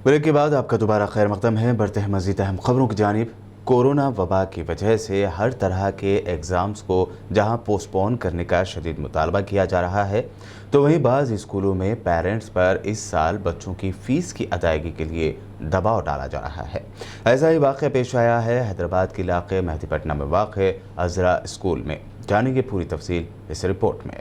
Break के बाद आपका दोबारा खैर मकदम है। बढ़ते हैं मज़ीद अहम खबरों की जानिब। कोरोना वबा की वजह से हर तरह के एग्ज़ाम्स को जहां पोस्टपोन करने का शदीद मुतालबा किया जा रहा है, तो वहीं बाज़ स्कूलों में पेरेंट्स पर इस साल बच्चों की फ़ीस की अदायगी के लिए दबाव डाला जा रहा है। ऐसा ही वाक़या पेश आया है हैदराबाद के इलाके मेहदीपट्टनम में वाक़ अज़रा स्कूल में। जानेंगे पूरी तफसील इस रिपोर्ट में।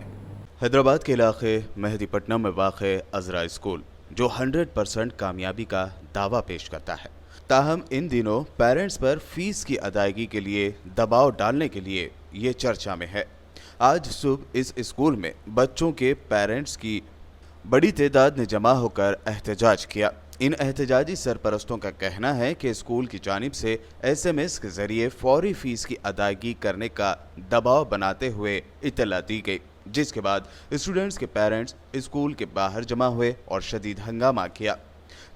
हैदराबाद के इलाके मेहदीपट्टनम में वाक़ अज़रा स्कूल जो 100% कामयाबी का दावा पेश करता है, ताहम इन दिनों पेरेंट्स पर फीस की अदायगी के लिए दबाव डालने के लिए ये चर्चा में है। आज सुबह इस स्कूल में बच्चों के पेरेंट्स की बड़ी तादाद ने जमा होकर एहतजाज किया। इन एहतजाजी सरपरस्तों का कहना है कि स्कूल की जानिब से SMS के जरिए फौरी फीस की अदायगी करने का दबाव बनाते हुए इत्तला दी गई, जिसके बाद स्टूडेंट्स के पेरेंट्स स्कूल के बाहर जमा हुए और शदीद हंगामा किया।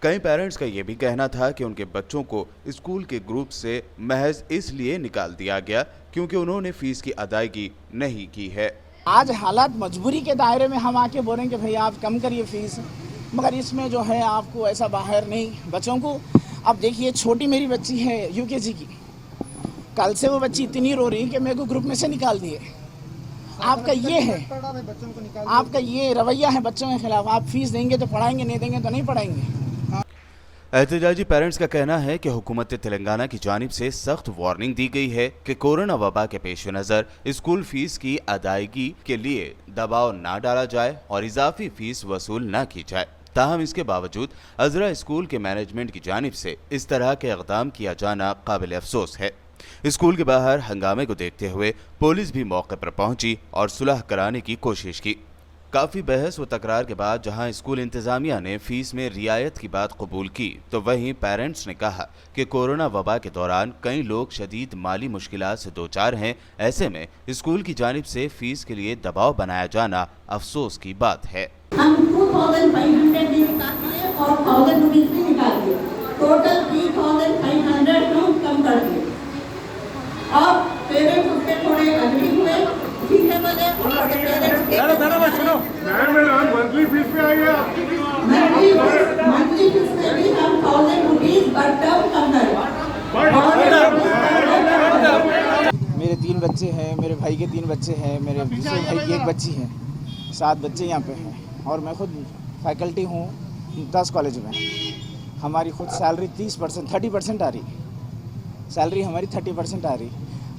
कई पेरेंट्स का यह भी कहना था कि उनके बच्चों को स्कूल के ग्रुप से महज इसलिए निकाल दिया गया क्योंकि उन्होंने फीस की अदायगी नहीं की है। आज हालात मजबूरी के दायरे में हम आके बोलेंगे भाई आप कम करिए फीस, मगर इसमें जो है आपको ऐसा बाहर नहीं बच्चों को। अब देखिए छोटी मेरी बच्ची है UKG की, कल से वो बच्ची इतनी रो रही कि मेरे को ग्रुप में से निकाल दिए। आपका ये है, आपका ये रवैया है बच्चों के खिलाफ। आप फीस देंगे तो पढ़ाएंगे, नहीं देंगे तो नहीं पढ़ाएंगे। एहतजाजी पेरेंट्स का कहना है कि हुकूमत तेलंगाना की जानिब से सख्त वार्निंग दी गई है कि कोरोना वबा के पेश नज़र स्कूल फीस की अदायगी के लिए दबाव ना डाला जाए और इजाफी फीस वसूल ना की जाए। ताहम इसके बावजूद अज़रा स्कूल के मैनेजमेंट की जानिब से इस तरह के इक़दाम किया जाना काबिल अफसोस है। स्कूल के बाहर हंगामे को देखते हुए पुलिस भी मौके पर पहुंची और सुलह कराने की कोशिश की। काफ़ी बहस व तकरार के बाद जहां स्कूल इंतज़ामिया ने फीस में रियायत की बात कबूल की, तो वहीं पेरेंट्स ने कहा कि कोरोना वबा के दौरान कई लोग शदीद माली मुश्किलात से दोचार हैं। ऐसे में स्कूल की जानिब से फीस के लिए दबाव बनाया जाना अफसोस की बात है। हम 2500 भी निकाल दिए और 1000 रुपीज भी निकाल दिए, टोटल 3500 हम कम कर दिए। और पेरेंट्स उसके थोड़े अग्री हुए, ठीक है बोले, और पेरेंट्स मंथली फीस पे आई है मंथली फीस में भी हम 1000 रुपीज पर टर्म कम करें। मेरे 3 बच्चे हैं, मेरे भाई के 3 बच्चे हैं, मेरे दूसरे भाई की 1 बच्ची है, 7 बच्चे यहाँ पे हैं और मैं खुद फैकल्टी हूँ मुमताज़ कॉलेज में। हमारी खुद सैलरी 30% आ रही, सैलरी हमारी 30% आ रही।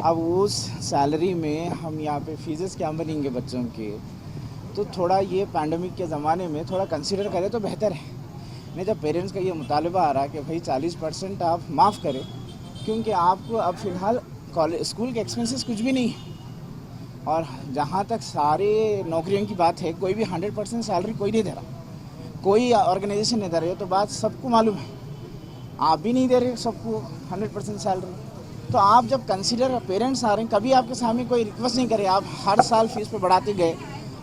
अब उस सैलरी में हम यहाँ पे फीसेस क्या भरेंगे बच्चों के, तो थोड़ा ये पैंडमिक के ज़माने में थोड़ा कंसीडर करें तो बेहतर है। नहीं जब पेरेंट्स का ये मुतालबा आ रहा है कि भाई 40% आप माफ़ करें, क्योंकि आपको अब फ़िलहाल कॉलेज स्कूल के एक्सपेंसेस कुछ भी नहीं है। और जहाँ तक सारे नौकरियों की बात है, कोई भी 100% सैलरी कोई नहीं दे रहा, कोई ऑर्गेनाइजेशन नहीं दे रही है। तो बात सबको मालूम है, आप भी नहीं दे रहे सबको 100% सैलरी। तो आप जब कंसीडर पेरेंट्स आ रहे हैं, कभी आपके सामने कोई रिक्वेस्ट नहीं करे, आप हर साल फीस पे बढ़ाते गए,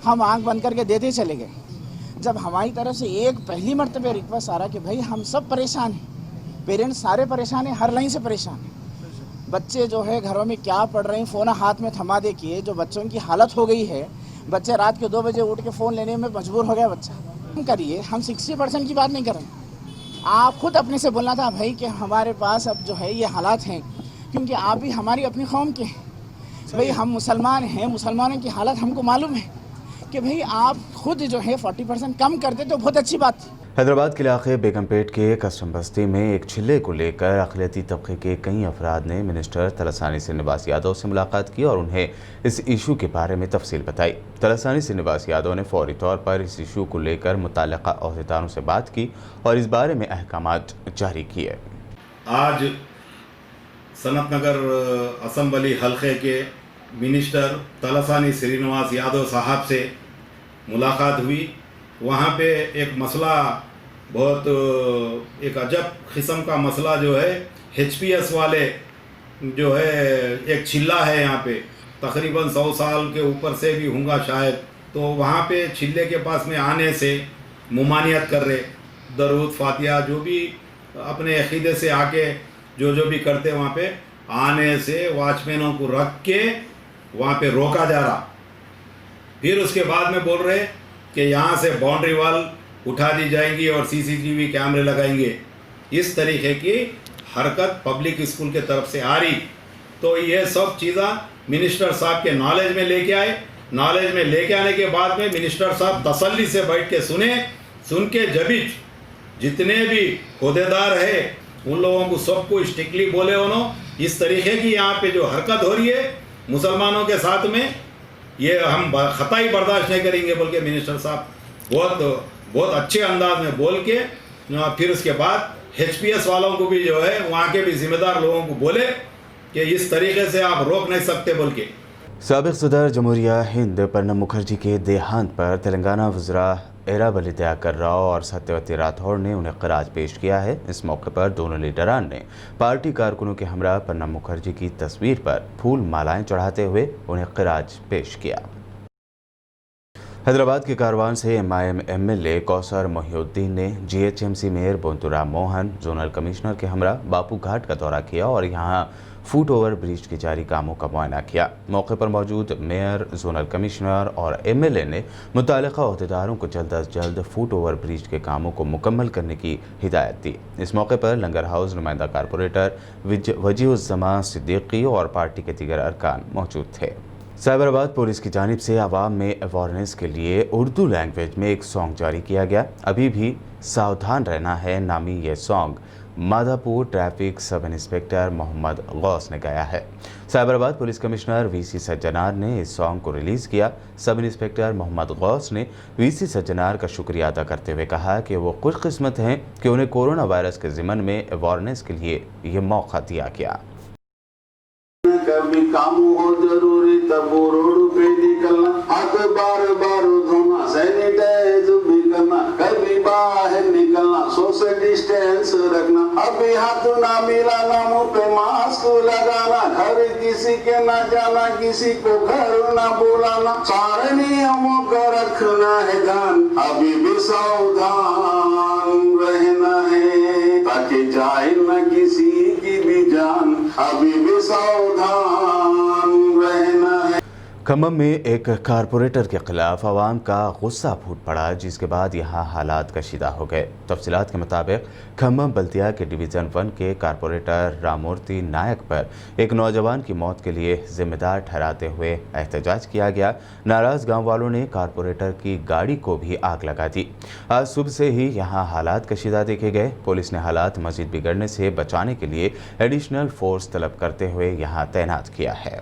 हम आंख बंद करके देते चले गए। जब हमारी तरफ से एक पहली मर्तबा रिक्वेस्ट आ रहा कि भाई हम सब परेशान हैं, पेरेंट्स सारे परेशान हैं, हर लाइन से परेशान हैं। बच्चे जो है घरों में क्या पढ़ रहे हैं, फ़ोन हाथ में थमा दे के जो बच्चों की हालत हो गई है, बच्चे रात के 2 बजे उठ के फ़ोन लेने में मजबूर हो गया बच्चा। हम करिए, हम 60% की बात नहीं कर रहे। आप खुद अपने से बोलना था भाई कि हमारे पास अब जो है ये हालात हैं, क्योंकि आप भी हमारी अपनी कौम के भाई, हम मुसलमान हैं, मुसलमानों की हालत हमको मालूम है कि भाई आप खुद जो है 40% कम कर दे तो बहुत अच्छी बात थी। हैदराबाद के इलाके बेगमपेट के कस्टम बस्ती में एक छिल्ले को लेकर अक़लियती तबके के कई अफराद ने मिनिस्टर तलसानी श्रीनिवास यादव से मुलाकात की और उन्हें इस इशू के बारे में तफसील बताई। तलसानी श्रीनिवास यादव ने फौरी तौर पर इस इशू को लेकर मुतल्लिक़ा अहदेदारों से बात की और इस बारे में अहकामात जारी किए। आज सनत नगर असम्बली हल्के के मिनिस्टर तलसानी श्रीनिवास यादव साहब से मुलाकात हुई। वहाँ पे एक मसला, बहुत एक अजब किस्म का मसला जो है, HPS वाले जो है एक चिल्ला है यहाँ पे, तकरीबन 100 साल के ऊपर से भी होगा शायद, तो वहाँ पे चिल्ले के पास में आने से मुमानियत कर रहे, दरूद फातिहा जो भी अपने अकीदे से आके जो भी करते वहाँ पे आने से वॉचमैनों को रख के वहाँ पे रोका जा रहा। फिर उसके बाद में बोल रहे कि यहाँ से बाउंड्री वाल उठा दी जाएंगी और CCTV कैमरे लगाएंगे। इस तरीके की हरकत पब्लिक स्कूल के तरफ से आ रही। तो ये सब चीज़ें मिनिस्टर साहब के नॉलेज में लेके आए। नॉलेज में लेके आने के बाद में मिनिस्टर साहब तसल्ली से बैठ के सुन के जभी जितने भी ओहदेदार है उन लोगों को सबको स्ट्रिक्टली बोले उन्होंने इस तरीके की यहाँ पे जो हरकत हो रही है मुसलमानों के साथ में, ये हम खताई बर्दाश्त नहीं करेंगे बोल के मिनिस्टर साहब बहुत अच्छे अंदाज में बोल के फिर उसके बाद HPS वालों को भी जो है वहाँ के भी जिम्मेदार लोगों को बोले कि इस तरीके से आप रोक नहीं सकते बोल के। साबिक़ सदर जमहूरिया हिंद प्रणब मुखर्जी के देहांत पर तेलंगाना वज़रा एराबली दयाकर राव और सत्यवती राठौड़ ने उन्हें खराज पेश किया है। इस मौके पर दोनों लीडरान ने पार्टी कारकुनों के हमरा प्रणब मुखर्जी की तस्वीर पर फूल मालाएं चढ़ाते हुए उन्हें खराज पेश किया। हैदराबाद के कारवान से MIM MLA कौसर मोहिउद्दीन ने GHMC mayor Bonthuram Mohan, zonal commissioner के हमरा बापू घाट का दौरा किया और यहां फुट ओवर ब्रिज के जारी कामों का मुआयना किया। मौके पर मौजूद मेयर, जोनल कमिश्नर और MLA ने मुताल्लिका अहदेदारों को जल्द अज जल्द फुट ओवर ब्रिज के कामों को मुकम्मल करने की हिदायत दी। इस मौके पर लंगर हाउस नुमाइंदा कारपोरेटर वजीउज़्ज़मा सिद्दीकी और पार्टी के दीगर अरकान मौजूद थे। साइबराबाद पुलिस की जानिब से आवाम में अवेयरनेस के लिए उर्दू लैंग्वेज में एक सॉन्ग जारी किया गया। अभी भी सावधान रहना है नामी ये song Madhapur traffic sub inspector Mohammad Ghouse ने गाया है। Cyberabad police commissioner VC Sajjanar ने इस सॉन्ग को रिलीज़ किया। सब इंस्पेक्टर मोहम्मद गौस ने VC सज्जनार का शुक्रिया अदा करते हुए कहा कि वो खुशकिस्मत हैं कि उन्हें कोरोना वायरस के ज़िमन में अवेयरनेस के लिए ये मौका दिया गया। कभी काम हो जरूरी तब वो रोड पे निकलना, हाथ बार बार धोना, सैनिटाइज भी करना, कभी बाहर निकलना, सोशल डिस्टेंस रखना, अभी हाथ ना मिलाना, मुंह पे मास्क लगाना, घर किसी के ना जाना, किसी को घर ना बुलाना, सारे नियमों का रखना है ध्यान, अभी भी सावधान रहना है ताकि जाए न किसी की भी जान, अभी भी सावधान रहना है। खम्मम में एक कारपोरेटर के खिलाफ आवाम का गुस्सा फूट पड़ा, जिसके बाद यहाँ हालात कशीदा हो गए। तफसीलात के मुताबिक खम्मम बल्दिया के डिवीज़न 1 के कारपोरेटर रामूर्ति नायक पर एक नौजवान की मौत के लिए जिम्मेदार ठहराते हुए एहतजाज किया गया। नाराज़ गांव वालों ने कारपोरेटर की गाड़ी को भी आग लगा दी। आज सुबह से ही यहाँ हालात कशीदा देखे गए। पुलिस ने हालात मज़ीद बिगड़ने से बचाने के लिए एडिशनल फोर्स तलब करते हुए यहाँ तैनात किया है।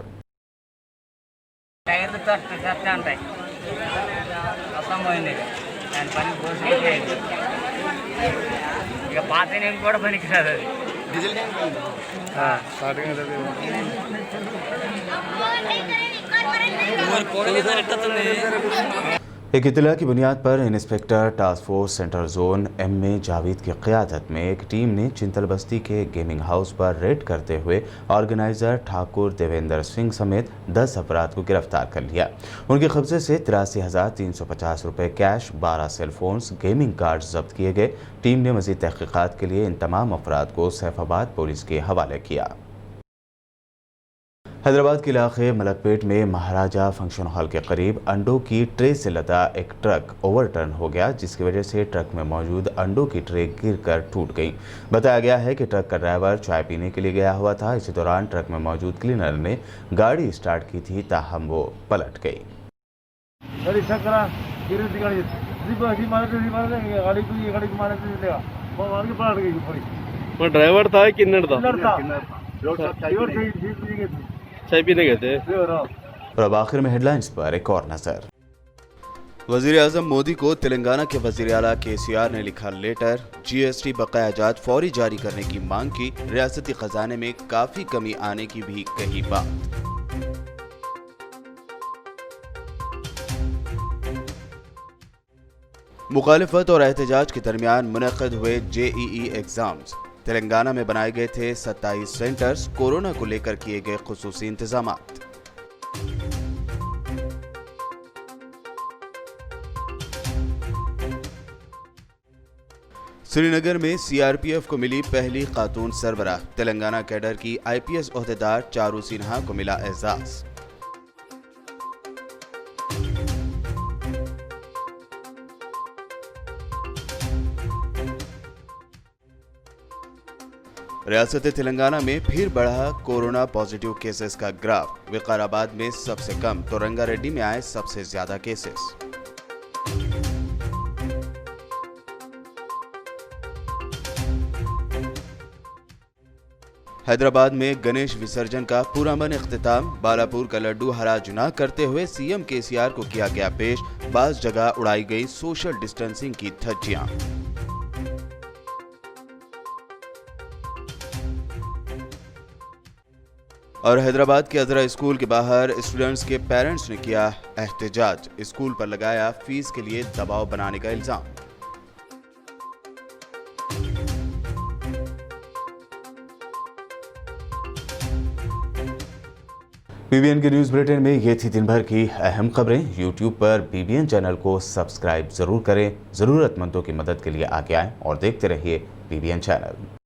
एक इतला की बुनियाद पर inspector task force central zone MA Javed की क़यादत में एक टीम ने चिंतल बस्ती के गेमिंग हाउस पर रेड करते हुए ऑर्गेनाइज़र ठाकुर देवेंद्र सिंह समेत 10 अफराद को गिरफ्तार कर लिया। उनके कब्जे से 83,350 रुपये कैश, 12 सेलफोन्स, गेमिंग कार्ड्स जब्त किए गए। टीम ने मज़ीद तहक़ीक़ात के लिए इन तमाम अफराद को सैफाबाद पुलिस के हवाले किया। हैदराबाद के इलाके मलकपेट में महाराजा फंक्शन हॉल के करीब अंडों की ट्रे से लदा एक ट्रक ओवरटर्न हो गया, जिसकी वजह से ट्रक में मौजूद अंडों की ट्रे गिरकर टूट गई। बताया गया है कि ट्रक का ड्राइवर चाय पीने के लिए गया हुआ था। इसी दौरान ट्रक में मौजूद क्लीनर ने गाड़ी स्टार्ट की थी, ताहम वो पलट गई। ड्राइवर था किन्नर था चाय पीने गए थे। और अब आखिर में हेडलाइंस पर एक और नजर। वज़ीर-ए-आज़म मोदी को तेलंगाना के वज़ीर आला KCR ने लिखा लेटर। GST बकाया जात फौरी जारी करने की मांग की। रियासती खजाने में काफी कमी आने की भी कही बात। मुखालिफत और एहतजाज के दरमियान मुनक़िद हुए JEE एग्जाम्स। तेलंगाना में बनाए गए थे 27 सेंटर्स। कोरोना को लेकर किए गए खुसूसी इंतजामात। श्रीनगर में CRPF को मिली पहली खातून सरबराह। तेलंगाना कैडर की IPS ओहदेदार चारू सिन्हा को मिला एजाज। रियासत तेलंगाना में फिर बढ़ा कोरोना पॉजिटिव केसेस का ग्राफ। विकाराबाद में सबसे कम तो रंगारेड्डी में आए सबसे ज्यादा केसेस। हैदराबाद में गणेश विसर्जन का पुरअमन इख्तिताम। बालापुर का लड्डू हरा जुना करते हुए सीएम केसीआर को किया गया पेश। बास जगह उड़ाई गई सोशल डिस्टेंसिंग की धज्जियां। और हैदराबाद के अजरा स्कूल के बाहर स्टूडेंट्स के पेरेंट्स ने किया एहतजाज। स्कूल पर लगाया फीस के लिए दबाव बनाने का इल्जाम। बीबीएन के न्यूज बुलेटिन में ये थी दिन भर की अहम खबरें। यूट्यूब पर बीबीएन चैनल को सब्सक्राइब जरूर करें। जरूरतमंदों की मदद के लिए आगे आएं और देखते रहिए बीबीएन चैनल।